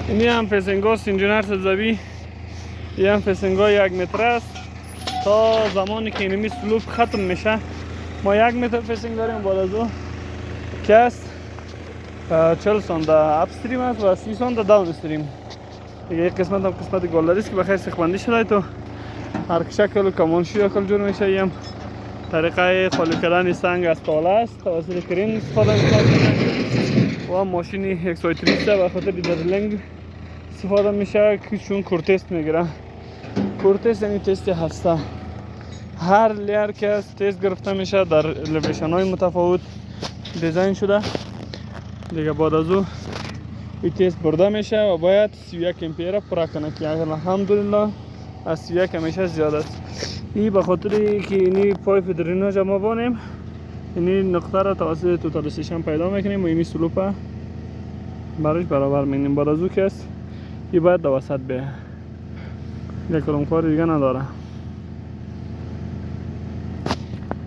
اینی هم فسنگا سینجونر زبی. این هم فسنگا 1 متر است. تا زمانی که اینمی سلوپ ختم میشه ما 1 متر فسنگ داریم. بعد از او که است 40 سانده اپستریم است و 30 سانده داون استریم. دیگه یک قسمت هم قسمت گلداری است که بخیر سیخبندی شده تو هر شکل و کمانشی شکل جور میشه. این طریقه خالی کردن سنگ از تاله است. توسط کرین استفاده میکنه و ماشین 130 به خاطر درلینگ استفاده میشه که چون کورتست میگیره. کورتست یعنی تست هسته. هر لیر که تست گرفته میشه در الیویشن های متفاوت دیزاین شده. دیگه بعد از او این تست برده میشه و باید 31 امپیر پر کنه که الحمدلله از 31 همیشه زیاده است. این به خاطر که اینی پایپ دریناژ ما بانیم اینی نقطه را توسط توتال استیشن پیدا میکنیم و اینی سلوپه برش برابر میکنیم. بعد از او که است این باید در وسط بیه. یک کار دیگه نداره.